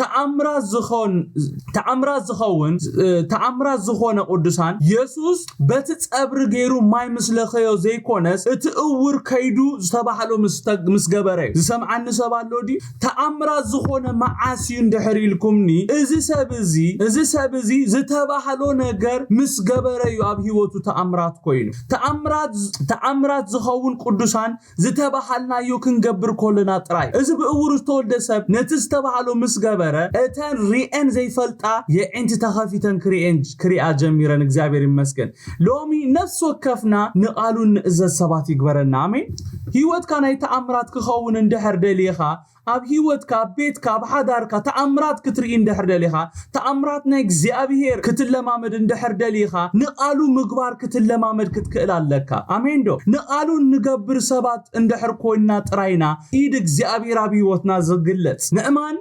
تأمرات زخون قدسان يسوس بتتصبر غيرو ماي مثل خيو زي كونس اتأور خيدو زتبحلو مسغبري زسمعني سبالو دي تأمرات زخون معاسي اندحري لكمني ازي سابزي زتبحلو نغر مسغبري اب هيوتو تأمرات كوينو تأمرات زخون قدسان زتبحلنا يوكن جبر كلنا تراي إذا بأورو تولد سب نتستبحلو مسجبرة أتان ريان زي فلتا يأنت تخافيتن كريئة جميرة نجزابير مسكن لومي نفس وكفنا نقالون إذا السبات يكبرنا عمين هيوت كان يتأمرات كخون اندحر دليخا أب هيوت كبيت كبحدار كتأمرات كترين اندحر دليخا تأمراتنا إجزابير كتلا مامد اندحر دليخا نقالو مقبار كتلا مامد كتكئلال لكا أمين دو نقالو نجبر سبات اندحر كوينا تراينا إيد إجزابير أبيوتنا زقلت نأمان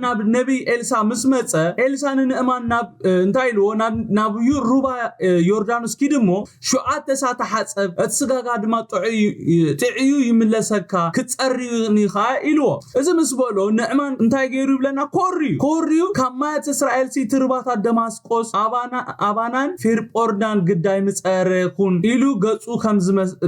ناب نبي إلسا مسمته إلسا نأمان ناب انتايلو ناب يروبا يوردانوس كيدمو شو عاتسا تحسب اتسقا قاد ما تعيو يملسكا كتسريني خائلو إذا مسبولو نأمان انتاي جيرو بلنا كوريو كما إسرائيل سي ترباتا دماسكوس آبانان فير بوردان قداي مسأريخون إلو قصو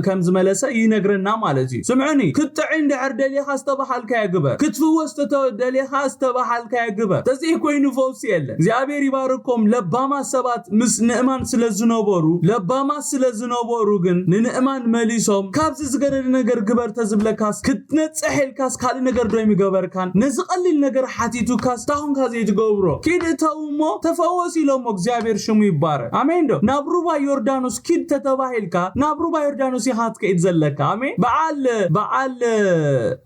كمز ملسا ينقرنا مالتي سمعني كتعين دعر دليخا استبحال كاي قبر كتفوستو دليخا استبحال كاي قبر تزيه كوينو فوسي يلا زيابير يباركم لباما سبات مس نأمان سلزنوبورو لباما سلزنوبورو جن نأمان مليسوم كابز زغر نجر قبر تزبلكاس كتنتصحل كاس كالي نجر دويمي قبر كان نزقلل نجر حاتيتو كاس تاهم كاس يتقبرو كيد تاومو تفوسي لومو زيابير شمو يبارك امين دو نابروبا يوردانوس كيد تتباهل كا نابروبا يوردانوس يحات كيتزلكا امين بعال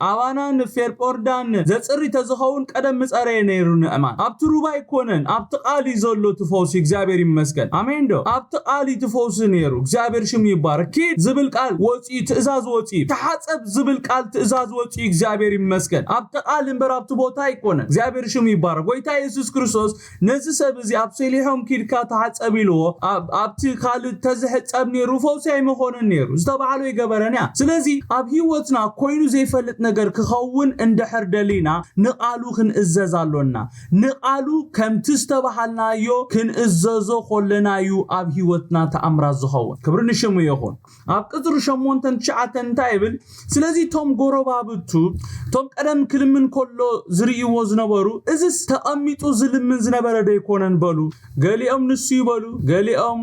آوانان فير بوردان زتصري تزخون قدم مصاري نيرو نأمان ابتروبا يكونن ابتقالي زولو تفوسي እግዚአብሔር ይመስገን አሜን ዶ አብተቃሊ ተፈውስ ነይሩ እግዚአብሔር ሽም ይባረክ ኪድ ዝብል ቃል ወጪ ትእዛዝ ወጪ ተሐጸብ ዝብል ቃል ትእዛዝ ወጪ እግዚአብሔር ይመስገን አብተቃል እንበራብቱ ቦታ ይኮነ እግዚአብሔር ሽም ይባረክ ወይታ ኢየሱስ ክርስቶስ ነዚ ሰብ እዚ አብሰሊሆም ኪድካ ተሐጸብ ይልዎ አብቲ ካል ተዝሕጸብ ነይሩ ፈውስ አይመሆን ነይሩ ዝተባዓሉ ይገበረና ስለዚ አብ ህይወትና ኮይኑ ዘይፈልጥ ነገር ክኸውን እንደሕር ደሊና ንቃሉ ክንእዘዛሎና ንቃሉ ከምቲ ዝተባሃልናዮ ክንእዘዞ ኮለናዩ አብ ህይወትና ተአምራት ዝኸውን ክብርን ሽሙ ይኹን አብ ቅጥር ሸሞንተን ቻዓተን ታይብል ስለዚ ቶም ጎረባብቱ ቶም ቀደም ክልምን ኮሎ ዝርይዎ ዝነበሩ እዝስ ተቀሚጡ ዝልምን ዝነበረ ደይኮነን በሉ ገሊኦም ንሱ ይበሉ ገሊኦም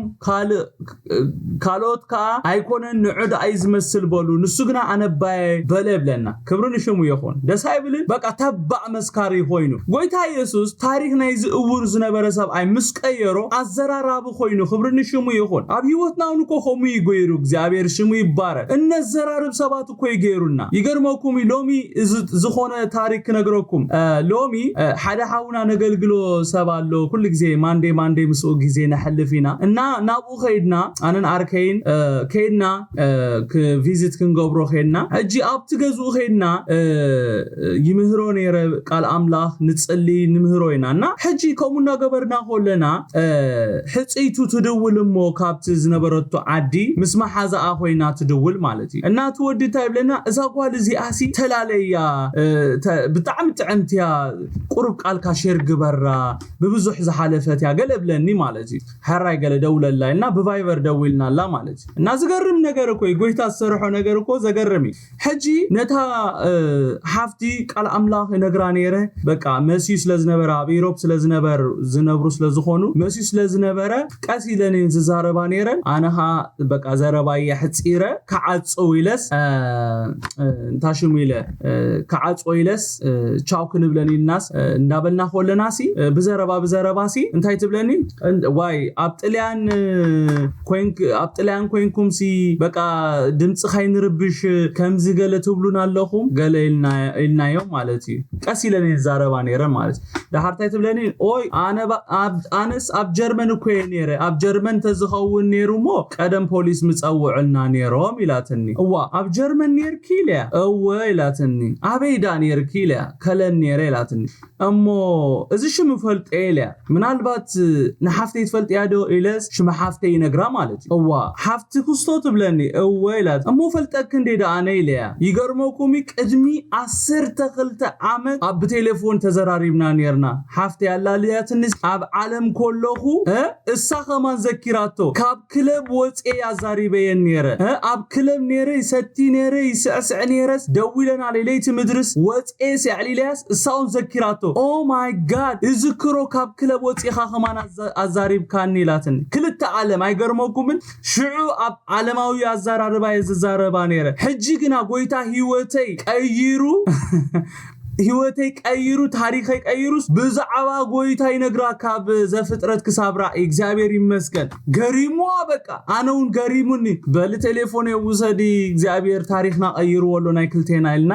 ካልኦት ካ አይኮነን ንዑድ አይዝመስል በሉ ንሱ ግና አነባይ በለብለና ክብርን ሽሙ ይኹን ደሳይብል በቃ ተባዕ መስካሪ ሆይኑ ጎይታ ኢየሱስ ታሪክ ናይ ዝእውር ዝነበረ ሰብ አይ ምስቀየሮ አዘራራብ ሆይኑ ክብርን ሽሙ ይኹን አብ ህይወትና እንኮ ሆሙ ይጎይሩ እግዚአብሔር ሽሙ ይባረክ እነዘራርብ ሰባት እኮ ይገይሩና ይገርመኩም ሎሚ ዝኾነ ታሪክ ነግረኩም ሎሚ ሓደ ሓውና ነገልግሎ ሰባሎ ኩሉ ግዜ ማንዴ ምስኡ ግዜ ነሐልፊና እና ናቡ ኸይድና አነን አርከይን ከይድና ቪዚት ክንገብሮ ኸይድና እጂ ኣብቲ ገዝኡ ኸይድና ይምህሮ ነይረ ቃል አምላኽ ንጽሊ ንምህሮይናና ሕጂ ከምኡና ገበርና ሆለና ሕጽይቱ ትድውልሞ ካብቲ ዝነበረቶ ዓዲ ምስ ማሓዛኣ ኮይና ትድውል ማለት እዩ እና ትወዲ ታይብለና እዛ ጓል እዚኣሲ ተላለያ ብጣዕሚ ጥዕምትያ ቁርብ ቃልካ ሼር ግበራ ብብዙሕ ዝሓለፈት ያ ገለብለኒ ማለት እዩ ሓራይ ገለ ደውለላይና ብቫይበር ደውልናላ ማለት እዩ እና ዝገርም ነገር እኮ ጎይታ ዝሰርሖ ነገር እኮ ዘገርም እዩ ሕጂ ነታ ሓፍቲ ቃል አምላኽ ነግራ ነይረ በቃ መሲዩ ስለዝነበረ ኣብ ኢሮፕ ዝነብሩ ስለዝኾኑ መሲዩ ስለዝነበረ ቀስ ኢለን ዝዛረባ ነይረን ኣነኻ በቃ ዘረባየ ሕፂረ ከዓጽው ኢለስ እንታሽሙ ኢለ ከዓጽው ኢለስ ቻው ክንብለኒናስ እንዳበልና ኾለናሲ ብዘረባሲ እንታይ ትብለኒ ዋይ ኣብ ጥልያን ኮይንኩምሲ በቃ ድምጽ ኻይንርብሽ ከምዚ ገለ ትብሉን ኣለኹም ገለ ኢልናዮም ማለት እዩ ቀስ ኢለን ዝዛረባ ነይረ ማለት ዳሃርታይ ትብለኒ ኦይ ኣነስ ኣብ ጀርመን እኮ ነይረ ኣብ ጀርመን ተዝኸውን ነይሩሞ ቀደም ፖሊስ ምጸውዕልና ነይሮም ኢላትኒ እዋ ኣብ ጀርመን ነይርኪ ኢልያ እወ ኢላትኒ ኣበይዳ ነይርኪ ኢልያ ከለን ነይረ ኢላትኒ እሞ እዚ ሽም ፈልጥ ኢልያ ምናልባት ንሓፍተይ ትፈልጥ ያዶ ኢለስ ሽም ሓፍተይ ይነግራ ማለት እዋ ሓፍቲ ክስቶ ትብለኒ እወ ኢላት እሞ ፈልጠክ እንዴዳ ኣነ ኢልያ ይገርመኩም ቅድሚ 12 ዓመት ኣብ ቴሌፎን ተዘራሪብና ነርና ሓፍተይ ያላልያትኒ ኣብ ዓለም ኮለኹ እሳ ኸማን ዘኪራቶ ካብ ክለብ ወጽኤ ያዛሪበየን ነረ ኣብ ክለብ ነረ ይሰቲ ነረ ይስዕስዕ ነረስ ደውለና ለይቲ ምድርስ ወጽኤ ሲዕሊልያስ እሳውን ዘኪራቶ ኦ ማይ ጋድ እዝክሮ ካብ ክለብ ወጽኤ ኸማን አዛሪብካኒ ኢላትኒ ክልተ ዓለም አይገርመኩምን ሽዑ ኣብ ዓለማዊ አዛራርባ የዝዛረባ ነረ ሕጂ ግና ጎይታ ህይወተይ ቀይሩ ታሪኸይ ቀይሩስ ብዛዕባ ጎይታ ይነግራ ካብ ዘፍጥረት ክሳብ ራእይ እግዚአብሔር ይመስገን ገሪሙ በቃ አነውን ገሪሙኒ በቴሌፎን የውሰዲ እግዚአብሔር ታሪኽና ቀይሩ ወሎ ናይ ክልቴና ኢልና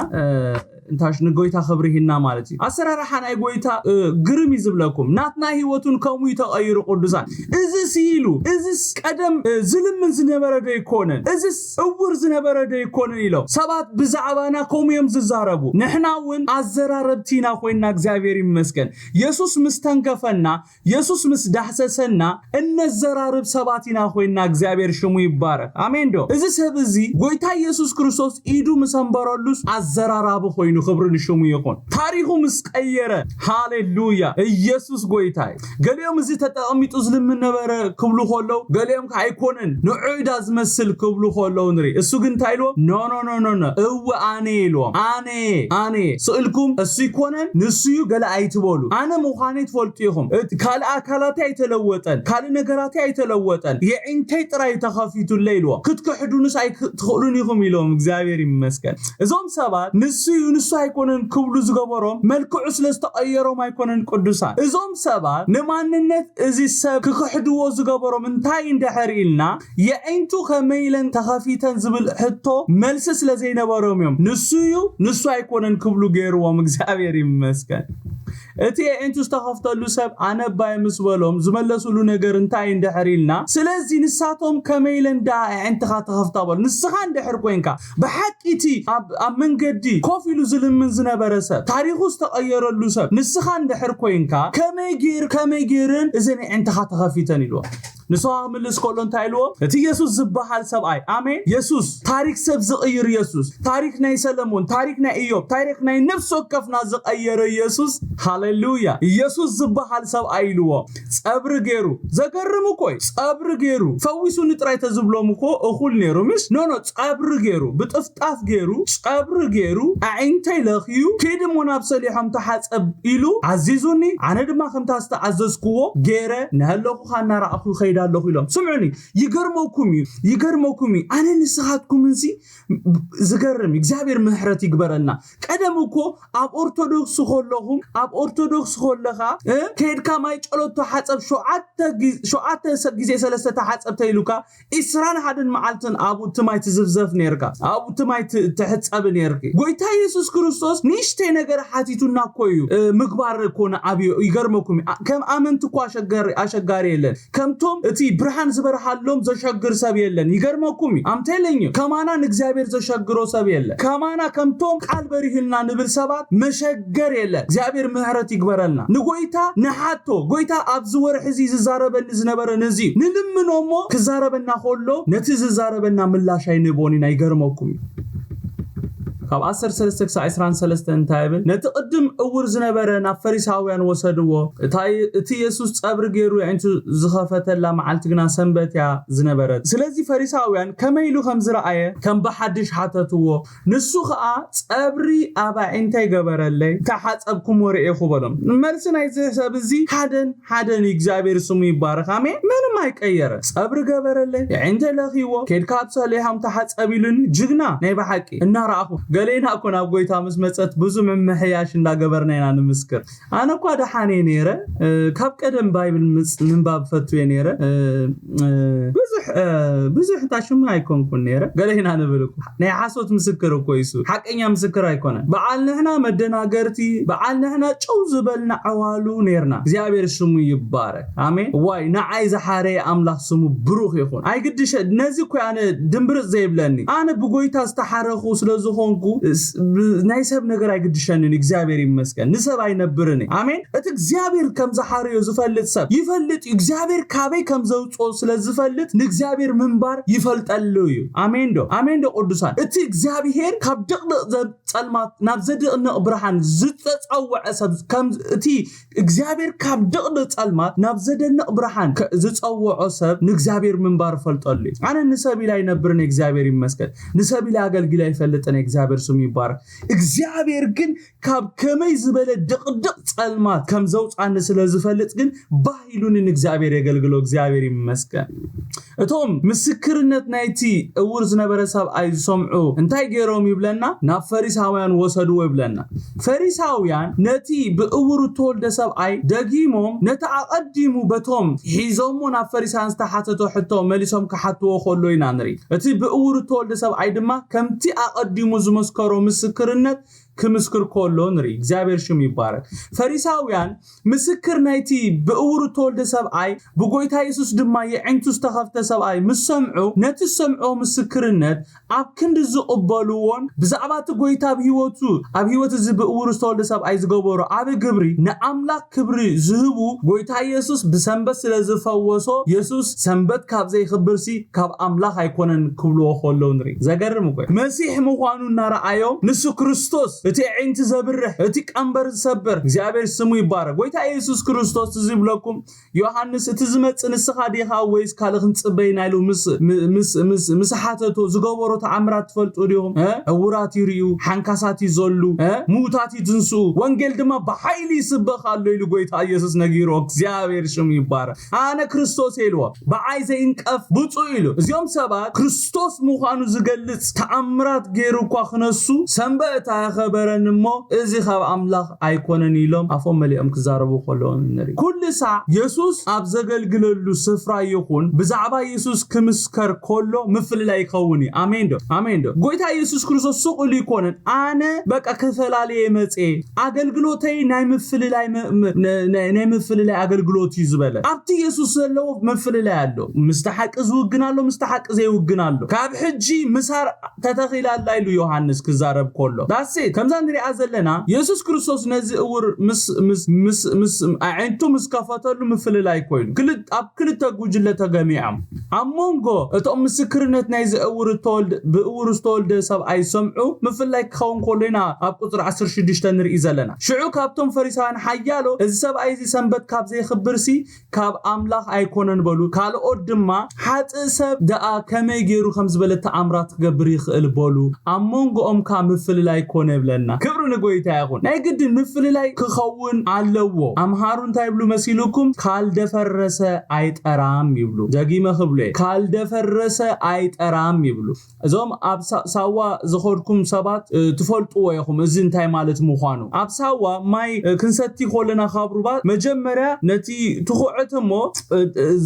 እንታሽ ንጎይታ ኸብሪሂና ማለት እዩ አሰራራሓ ናይ ጎይታ ግርም ይዝብለኩም ናትና ህይወቱን ከሙ ይተቀይሩ ቅዱሳን እዚስ ኢሉ እዚስ ቀደም ዝልምን ዝነበረ ደይኮነን እዚስ እውር ዝነበረ ደይኮነን ኢሎ ሰባት ብዛዕባና ከሙዮም ዝዛረቡ ንሕናውን አዘራረብቲና ኮይና እግዚአብሔር ይመስገን ኢየሱስ ምስተንከፈና ኢየሱስ ምስዳሕሰሰና እነዘራረብ ሰባቲና ኮይና እግዚአብሔር ሽሙ ይባረክ አሜን ዶ እዚ ሰብ እዚ ጎይታ ኢየሱስ ክርስቶስ ኢዱ ምሰንበረሉስ አዘራራብ ኮይኑ خبر نشوم يكون تاريخه مسقيره هاليلويا ኢየሱስ ጎይታይ ገሌም እዚ ተጠቅሚጡ ዝልም ነበረ ክብሉ ኾለው ገሌም ካይኮነን ንዑዳ ዝመስል ክብሉ ኾለው ንሪ እሱ ግን ታይሎ ኖ እው አኔ ኢሎ አኔ ስልኩም እሱ ይኮነን ንሱዩ ገለ አይትበሉ አነ መዃኔ ትፈልጥይኹም ካል አካላቴ አይተለወጠን ካል ነገራቴ አይተለወጠን የኢንተይ ጥራይ ተኸፊቱ ለይሎ ክትከሕዱንስ አይ ትخሉን ይኹም ኢሎም እግዚአብሔር ይመስገን እዞም ሰባት ንሱዩ ሳይኮነን ክብሉ ዝገበሮም መልክዑ ስለስተቀየሮም አይኮነን ቅዱሳን እዞም ሰባት ንማንነት እዚ ሰብ ክክሕድዎ ዝገበሮም እንታይ እንደሕሪልና የአይንቱ ከመይለን ተኸፊተን ዝብል ሕቶ መልስ ስለዘይነበሮም እዮም ንሱ አይኮነን ክብሉ ገይርዎም እግዚአብሔር ይመስገን እቲ የአይንቱ ዝተኸፍተሉ ሰብ አነባይ ምስበሎም ዝመለሱሉ ነገር እንታይ እንደሕሪልና ስለዚህ ንሳቶም ከመይለን ዳ አይንትኻ ተኸፍታበል ንስኻ እንደሕር ኮይንካ በሐቂቲ ኣብ መንገዲ ኮፊሉ ዝልምን ዝነበረ ሰብ ታሪኹ ዝተቀየረሉ ሰብ ንስኻ እንደሕር ኮይንካ ከመይ ጌርን እዘን አይንትኻ ተኸፊተን ኢልዎ ንስኻ ምልስ ኮሎን ታይልዎ እቲ ኢየሱስ ዝበሃል ሰብኣይ አሜን ኢየሱስ ታሪክ ሰብ ዝቀይር ኢየሱስ ታሪክ ናይ ሰለሞን ታሪክ ናይ ኢዮብ ታሪክ ናይ ነፍስ ወከፍና ዝቀየረ ኢየሱስ ሃሌሉያ ኢየሱስ ዝበሃል ሰብኣይ ኢልዎ ጸብሪ ገይሩ ዘገርም ኮይ ጸብሪ ገይሩ ፈዊሱ ንጥራይ ተዝብሎም እኮ እኹል ነይሩ ምስ ኖ ጸብሪ ገይሩ ብጥፍጣፍ ገይሩ ጸብሪ ገይሩ አይንተይ ለኽዩ ከድሞ ናብ ሰሊሖም ተሓጸብ ኢሉ ዓዚዙኒ አነ ድማ ከምታ ዝተዓዘዝክዎ ገይረ ነህለኹ ኻና ራእኹ ዳለኹ ኢሎም ስምዑኒ ይገርመኩም አነ ንስኻትኩም እንሲ ዝገርም እግዚአብሔር ምህረት ይግበረና ቀደም እኮ ኣብ ኦርቶዶክስ ኾለኻ ከድካ ማይ ጨሎቶ ሓጸብ ሸውዓተ ጊዜ ሰለስተ ተሓጸብ ተይሉካ ኢስራን ሓደን መዓልትን ኣብ ትማይ ትዝፍዘፍ ነርካ ኣብ ትማይ ትሕጸብ ነርኪ ጎይታ ኢየሱስ ክርስቶስ ንሽተ ነገር ሓቲቱና ኮዩ ምግባር ኮነ ኣብዮ ይገርመኩም ከም አመንት እኮ አሸጋሪ የለን ከምቶም እቲ ብርሃን ዝበርሃሎም ዘሸግር ሰብ የለን ይገርመኩም አምተለኝ ከማናን እግዚአብሔር ዘሸግሮ ሰብ የለን ከማና ከምቶም ቃል በሪህልና ንብል ሰባት መሸገር የለን እግዚአብሔር ምህረት ይግበረልና ንጎይታ ንሓቶ ጎይታ አብዝ ወርሕዚ ዝዛረበን ዝነበረ ነዚ ንልምኖሞ ክዛረበና ሆሎ ነቲ ዝዛረበና ምላሻይ ንቦኒና ይገርመኩም ካብ 13-23 እንታይብል ነቲ ቅድም እውር ዝነበረ ናብ ፈሪሳውያን ወሰድዎ እቲ ኢየሱስ ጸብሪ ገይሩ እንቱ ዝኸፈተላ መዓልቲ ግና ሰንበት ያ ዝነበረ ስለዚህ ፈሪሳውያን ከመይሉ ከም ዝረአየ ከም በሐድሽ ሓተትዎ ንሱ ኸኣ ጸብሪ ኣባ እንታይ ገበረለይ ተሓጸብኩም ወርኤኹ በሎም መልስ ናይ ዝሰብ እዚ ሓደን እግዚአብሔር ስሙ ይባረክ አሜን ምንም አይቀየረ ጸብሪ ገበረለይ እንተ ለኺዎ ከድካብ ሰለሃም ተሓጸቢሉን ጅግና ናይ በሐቂ እናራአኹ ገሌና ኮና ጎይታ መስመጸት ብዙ መምሕያሽ እንዳገበርናይና ንምስክር አነ እኮ ደሓኔ ነረ ካብ ቀደም ባይብል ምንባብ ፈቱ ነረ ብዙሕ ታሽማ አይኮንኩን ነረ ገሌና ንብልኩ ናይ ሓሶት ምስክር እኮ ይሱ ሓቀኛ ምስክር አይኮነ በዓልነህና መደናገርቲ በዓልነህና ጨው ዝበልና ዓዋሉ ነርና እግዚአብሔር ስሙ ይባረክ አሜን ዋይ ንዓይ ዘሓረ አምላኽ ስሙ ብሩኽ ይኹን አይግድሽ ነዚ እኮ አነ ድምብር ዘይብለኒ አነ ብጎይታ ዝተሓረኹ ስለዝኾንኩ ናይ ሰብ ነገር አይግድሸንን እግዚአብሔር ይመስገን ንሰብ አይነብርኒ አሜን እቲ እግዚአብሔር ከም ዘሓረዮ ዝፈልጥ ሰብ ይፈልጥ እግዚአብሔር ካበይ ከም ዘውጾ ስለዝፈልጥ ንእግዚአብሔር ምንባር ይፈልጠልዩ አሜን ዶ ቅዱሳን እቲ እግዚአብሔር ካብ ድቅድቅ ጸልማት ናብ ዘድቅንቅ ብርሃን ዝጸጸውዐ ሰብ ከም እቲ እግዚአብሔር ካብ ድቅድቅ ጸልማት ናብ ዘደንቅ ብርሃን ዝጸውዖ ሰብ ንእግዚአብሔር ምንባር ፈልጠልዩ አነ ንሰብ ላይ ነብርኒ እግዚአብሔር ይመስገን ንሰብ ላይ አገልግላ ይፈልጥነ እግዚአብሔር ስሙ ይባረክ እግዚአብሔር ግን ካብ ከመይ ዝበለ ድቅድቅ ጸልማት ከም ዘውጻን ስለዝፈልጥ ግን ባይሉን እግዚአብሔር ያገልግሎ እግዚአብሔር ይመስገን እቶም ምስክርነት ናይቲ እውር ዝነበረ ሰብ አይ ሰምዑ እንታይ ገሮም ይብለና ናብ ፈሪሳውያን ወሰዱ ይብለና ፈሪሳውያን ነቲ በእውር ተወልደ ሰብ አይ ደጊሞም ነታ አቀዲሙ በቶም ሒዞም ናብ ፈሪሳውያን ዝተሓተቶ ሕቶ መሊሶም ከሓትዎ ኾሎ ኢና ንሪ እቲ በእውር ተወልደ ሰብ አይ ድማ ከምቲ አቀዲሙ ዝመስከሮ ምስክርነት ክምስክር ኮሎ ንሪ እግዚአብሔር ሽም ይባረክ ፈሪሳውያን ምስክር ናይቲ በእውር ተወልደ ሰብአይ በጎይታ ኢየሱስ ድማ የዕንቱ ዝተኸፍተ ሰብአይ ምስሰምዑ ነቲ ሰምዖ ምስክርነት ኣብ ክንድ ዝቕበሉዎን ብዛዕባቲ ጎይታ ብህይወቱ ኣብ ህይወት እዚ በእውር ተወልደ ሰብአይ ዝገበሩ ኣብ ግብሪ ንኣምላክ ክብሪ ዝህቡ ጎይታ ኢየሱስ ብሰንበት ስለዝፈወሶ ኢየሱስ ሰንበት ካብ ዘይኽብርሲ ካብ ኣምላክ ኣይኮነን ክብልዎ ኮሎ ንሪ ዘገርም እኮ መሲሕ ምዃኑ እናረኣዮም ንሱ ክርስቶስ እቲ ዕንት ዘብርህ እቲ ቀንበር ዝሰብር እግዚአብሔር ስሙ ይባረክ ጎይታ ኢየሱስ ክርስቶስ ዝብለኩም ዮሐንስ እቲ ዝመጽእ ንስኻ ዲኻ ወይስ ካልኽን ጽበይና ኢሉ ምስ ሓተቶ ዝገበሮ ተአምራት ትፈልጡ ዲኹም እውራት ይርዩ ሓንካሳት ይዘሉ ሙታት ይትንሱ ወንጌል ድማ በኃይል ይስበኻሉ ኢሉ ጎይታ ኢየሱስ ነጊሮ እግዚአብሔር ስሙ ይባረክ አነ ክርስቶስ ኢልዎ በዓይ ዘይንቀፍ ብፁዕ ኢሉ እዚኦም ሰባት ክርስቶስ ምዃኑ ዝገልጽ ተአምራት ገይሩ እኳ ክነሱ ሰንበት በረንሞ እዚ ካብ አምላክ አይኮነን ኢሎም አፎም መሊኦም ክዛረቡ ኾሎን ነሪ ኩሉ ሰዓ ኢየሱስ ኣብ ዘገልግለሉ ስፍራ ይኹን ብዛዕባ ኢየሱስ ክምስከር ኮሎ ምፍልላይ ይኸውን አሜን ዶ ጎይታ ኢየሱስ ክርስቶስ ሱቁል ይኮነን አነ በቃ ከፈላለየ መጽ አገልግሎተይ ናይ ምፍልላይ አገልግሎት ይዝበለ ኣብቲ ኢየሱስ ዘለው ምፍልላይ አሎ ምስተሐቅ ዝውግናሎ ምስተሐቅ ዘይውግናሎ ካብ ሕጂ ምሳር ተተኺላላ ኢሉ ዮሐንስ ክዛረብ ኮሎ ዳሴ ከምዛ ንሪኣ ዘለና ኢየሱስ ክርስቶስ ነዚ እውር ምስ ዓይንቱ ምስከፈተሉ ምፍልላይ ኮይኑ ኣብ ክልተ ጉጅለ ተገሚዖም ኣብ ሞንጎ እቶም ምስክርነት ናይ ዘእውር ተወልደ ሰብኣይ ሰምዑ ምፍልላይ ክኸውን ኮሎና ኣብ ቁጥሪ 16 ንርኢ ዘለና ሽዑ ካብቶም ፈሪሳውያን ሓያሎ እዚ ሰብኣይ እዚ ሰንበት ካብ ዘይኽብርሲ ካብ ኣምላኽ ኣይኮነን በሉ ካልኦት ድማ ሓጥእ ሰብ ደኣ ከመይ ገይሩ ከም ዝበለ ተኣምራት ክገብር ይኽእል በሉ ኣብ ሞንጎኦም ካብ ምፍልላይ ኮነ ብለና ክብሩ ንጎይታ ይኹን ናይ ግድን ምፍልላይ ክኸውን ኣለዎ ኣምሃሩ እንታይ ብሉ መሲሉኩም ካልደፈረሰ ኣይጠራም ይብሉ ደጊመ ክብሉ يبلو ካልደፈረሰ አይጠራም ይብሉ እዞም ኣብ ሳዋ ዝኸድኩም ሰባት ትፈልጥዎ ኢኹም እዚ እንታይ ማለት ምዃኑ ኣብ ሳዋ ማይ ክንሰቲ ኮለና ካብሩባ መጀመርያ ነቲ ትኹዕትሞ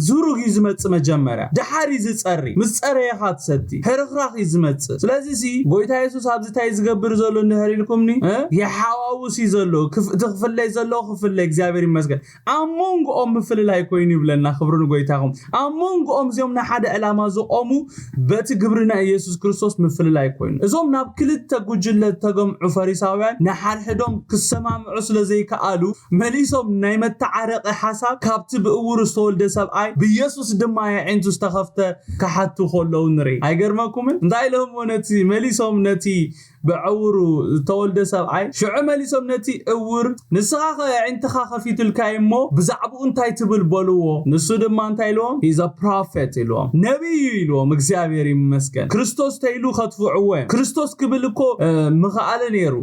ዙሩግ ይዝመጽ መጀመርያ ድሓሪ ዝጸሪ ምጸረያ ካትሰቲ ሕርኽራኽ ይዝመጽ ስለዚህ ጎይታ ኢየሱስ ኣብዚ ታይ ዝገብር ዘሎ ንህሪልኩምኒ የሓዋውስ ዘሎ ትኽፍለይ ዘሎ ክፍለይ እግዚአብሔር ይመስገን ኣሞንጎኦም ምፍልላይ ኮይኑ ይብለና ክብሩን ጎይታኹም ኣሞንጎኦም ዚኦም ሓደ ዕላማ ዝቆሙ በቲ ግብርና ኢየሱስ ክርስቶስ ምፍልላይ ኮይኑ እዞም ናብ ክልተ ጉጅለ ተገምዑ ፈሪሳውያን ንሓድሕዶም ክሰማምዑ ስለዘይከኣሉ መሊሶም ናይ መተዓረቀ ሓሳብ ካብቲ ብእውር ዝተወልደ ሰብኣይ ብኢየሱስ ድማ ዓይንቱ ዝተኸፍተ ከሓቱ ከለው ንርኢ ኣይገርመኩምን እንታይ ኢሎም ነቲ መሊሶም ነቲ بعور تولد سبعي شو مليسهم نتي أور نسخة عندك خفيت الكايمو بزعبو انتاي تبل بلوه نسود ما انتاي لهم he's a prophet لهم نبي لهم እግዚአብሔር ይመስገን ክርስቶስ ተይሉ ኸትፉዕወ ክርስቶስ ክብልኮ መኻአለ ነይሩ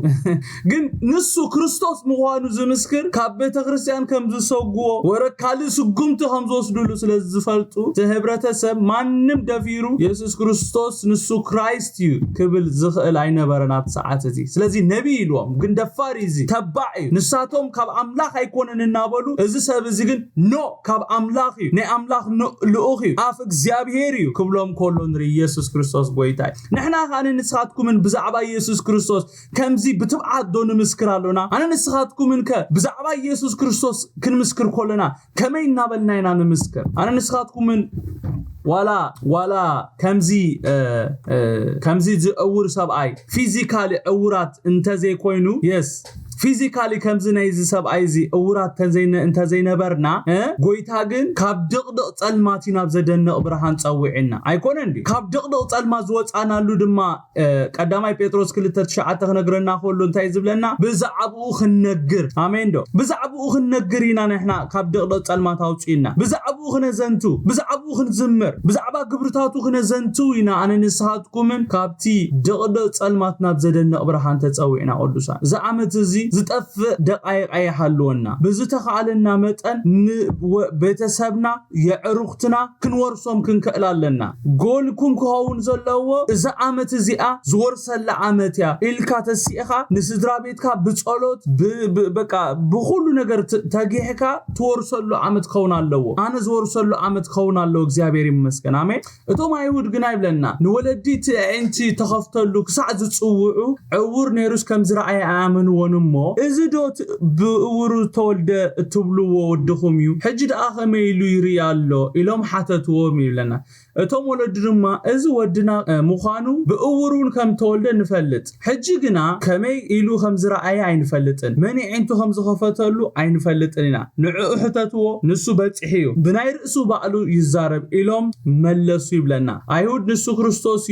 ግን ንሱ ክርስቶስ ምዃኑ ዝምስክር ካብ ቤተ ክርስቲያን ከም ዝሰግዎ ወረካል ስጉምቲ ከም ዝወስዱሉ ስለዝፈልጡ ተህብረተሰብ ማንም ደፊሩ ኢየሱስ ክርስቶስ ንሱ ክራይስት እዩ ክብል ዝኽእል አይነበረ ናት ሰዓትዚ ስለዚህ ነብይ ይሉም ግን ደፋሪ እዚ ተባዒ ንሳቶም ካብ አምላኽ አይኮነን እናበሉ እዚ ሰብ እዚ ግን ኖ ካብ አምላኽ እዩ ናይ አምላኽ ልኡኽ እዩ አፍ እግዚአብሔር እዩ ክብሎም ኮሎ ንሪ ኢየሱስ ክርስቶስ ጎይታይ ንሕና ካነ ንስኻትኩምን ብዛዕባ ኢየሱስ ክርስቶስ ከምዚ ብትብዓት ዶ ንምስክር አሎና አነ ንስኻትኩምን ከ ብዛዕባ ኢየሱስ ክርስቶስ ክንምስክር ኮለና ከመይ እናበልና ኢና ንምስክር አነ ንስኻትኩምን ولا كمزي زأور سبعي فيزيكالي أورات انت زي كوينو يس فيزيكالي كمزي نايزي سبعي زي أورات انت زي نبرنا قويتاقن كاب دقدق تسألماتي نابزدن نقبرهان تسويعنا ايكون عندي كاب دقدق تسألمازوات انا اللو دما قدامي بيتروس كل ترشعاتك نقرنا خولو انتاي زبلنا بزعبوخ النقر امين دو بزعبوخ النقرينا نحنا كاب دقدق تسألماتاوچينا بزعبوخ نزنتو بزعبوخ نزمر بزعبا قبرتاتو خنزنتو إنا أنا نسحاتكمن كابتي دقدق تسألماتنا بزدن نقبرهان تتسويعنا قدوسا زعمت زي زتقف دقايق أي حلونا بزتخعلنا متن بيتسابنا يعرختنا كنورسوم كنكألالنا قولكم كهون زلوه زعمت زيئة زورسل عامتيا إلكا تسيئخا نسدرا بيتكا بتقلوت بكا بخولو نقر تاقيحكا تورسلو عامت خونا اللوه أنا زورسلو عامت خونا اللوه እግዚአብሔር ይመስገን አሜን እቶም አይሁድ ግን አይብለና ንወለዲት አንቲ ተኸፍተሉ ክሳዕ ዝጽውዑ ዕውር ነይሩስ ከም ዝራአይ አመን ወንሞ እዚ ዶት ብእውሩ ተወልደ ትብሉዎ ወድኹም እዩ ሕጂ ደኣ ከመይሉ ይሪያሎ ኢሎም ሓተትዎም ይብለና እቶም ወለድ ድማ እዚ ወድና ምዃኑ ብእውሩን ከም ተወልደ ንፈልጥ ሕጂ ግና ከመይ ኢሉ ከም ዝራአይ አይንፈልጥን መን ዓይንቱ ከም ዝኸፈተሉ አይንፈልጥን ኢና ንዕኡ ሕተትዎ ንሱ በጽሒዩ ብናይ ርእሱ ባዕሉ ይዛረብ ኢሎም መለሱ ይብለና አይሁድ ንሱ ክርስቶስ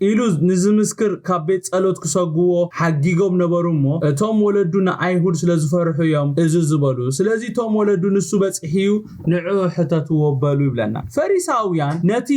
ኢሉ ንዝምስክር ካብ ቤት ጸሎት ክሰግዎ ሓጊጎም ነበሩሞ እቶም ወለዱና አይሁድ ስለዝፈርሑ እዮም እዚ ዝበሉ ስለዚህ እቶም ወለዱ ንሱ በጽሒዩ ንዕኡ ሕተትዎ በሉ ይብለና ፈሪሳውያን ነቲ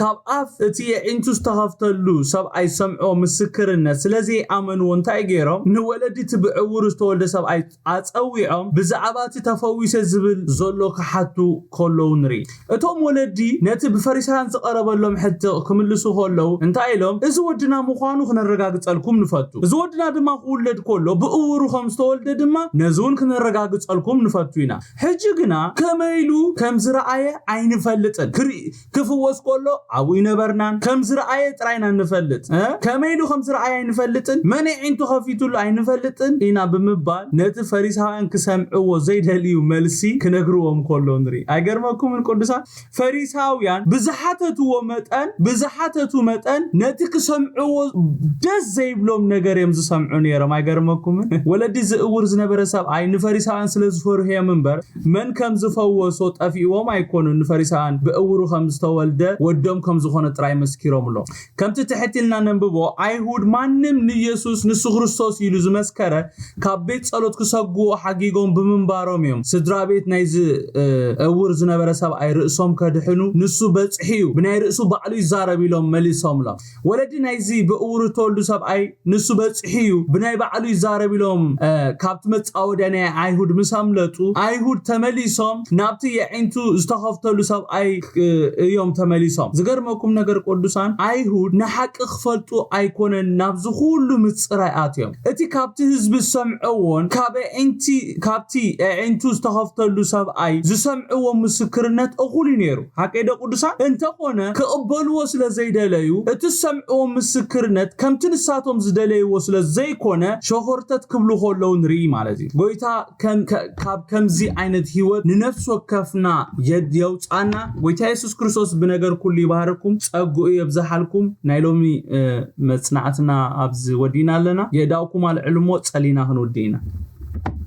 ካብ አፍ እቲ ዓይንቱ ዝተኸፍተሉ ሰብኣይ ሰምዖ ምስክርነት ስለዚህ ኣመኑ እንታይ ገይሮም ንወለዲት ብዕውር ዝተወልደ ሰብኣይ ኣጸዊዖም ብዛዕባቲ ተፈዊሰ ዝብል ዘሎ ክሓቱ ከለው ንርኢ እቶም ወለዲ ነቲ ብፈሪሳውያን ዝቀረበሎም ሕቶ ክምልሱ ከለው እንታይ ኢሎም እዚ ወድና ምዃኑ ክነረጋግጸልኩም ንፈቱ እዚ ወድና ድማ ክውለድ ከሎ ብእውሩ ከም ዝተወልደ ድማ ነዙን ክነረጋግጸልኩም ንፈቱ ኢና ሕጂ ግና ከመይሉ ከም ዝረአየ ኣይንፈልጥን ክፍወስ ከሎ አቡ ይነበርናን ከም ዝረአየ ጥራይና ንፈልጥ ከመይሉ ከም ዝረአየ አይንፈልጥን መን ዓይንቱ ኸፊቱሉ አይንፈልጥን ኢና ብምባል ነቲ ፈሪሳውያን ክሰምዕዎ ዘይደልዩ መልሲ ክነግርዎም ከሎ ንርኢ አይገርመኩምን ቅዱሳን ፈሪሳውያን ብዝሓተቱ መጠን ነቲ ክሰምዕዎ ደስ ዘይብሎም ነገር እዮም ዝሰምዑ ነይሮም አይገርመኩምን ወለዲ ዝእውር ዝነበረ ሰብኣይ ንፈሪሳውያን ስለዝፈርሑ እዮም እምበር መን ከም ዝፈወሶ ጠፊዎም ኣይኮኑን ንፈሪሳውያን ብእውሩ ከም ዝተወልደ ወዶም ከም ዝኾነ ጥራይ መስኪሮምሎ ከምቲ ትሕቲልና ነንብቦ አይሁድ ማንም ንኢየሱስ ንሱ ክርስቶስ ኢሉ ዝመስከረ ካብ ቤት ጸሎት ክሰግዎ ሓጊጎም ብምንባሮም እዮም ስድራ ቤት ናይዚ እውር ዝነበረ ሰብኣይ ርእሶም ከድሕኑ ንሱ በጽሒዩ ብናይ ርእሱ ባዕሉ ይዛረብ ኢሎም መሊሶምሎ ወለዲ ናይዚ ብእውር ተወልዱ ሰብኣይ ንሱ በጽሒዩ ብናይ ባዕሉ ይዛረብ ኢሎም ካብቲ መጻወድያ ናይ አይሁድ ምሳምለጡ አይሁድ ተመሊሶም ናብቲ የዓይንቱ ዝተኸፍተሉ ሰብኣይ እዮም ተመሊሶም መሊሶም ዝገርመኩም ነገር ቅዱሳን አይሁድ ንሓቂ ክፈልጡ ኣይኮነን ናብ ዝኹሉ ምጽራይ ኣትዮም እቲ ካብቲ ህዝቢ ሰምዕዎን ካብቲ ዕንቱ ዝተኸፍተሉ ሰብኣይ ዝሰምዕዎ ምስክርነት እኹል ነይሩ ሓቀደ ቅዱሳን እንተኾነ ክቕበልዎ ስለ ዘይደለዩ እቲ ሰምዕዎ ምስክርነት ከምቲ ንሳቶም ዝደለይዎ ስለ ዘይኮነ ሸኾርተት ክብሉ ከለዉ ንርኢ ማለት እዩ ጎይታ ካብ ከምዚ ዓይነት ህይወት ንነፍስ ወከፍና የውፃና ጎይታ ኢየሱስ ክርስቶስ ብነገር ኩሉ ይባርኩም ጸጉኡ ይብዛሓልኩም ናይ ሎሚ መጽናዕትና ኣብዚ ወዲና ኣለና የዳውኩም አልዕልሞ ጸሊና ክንውዲና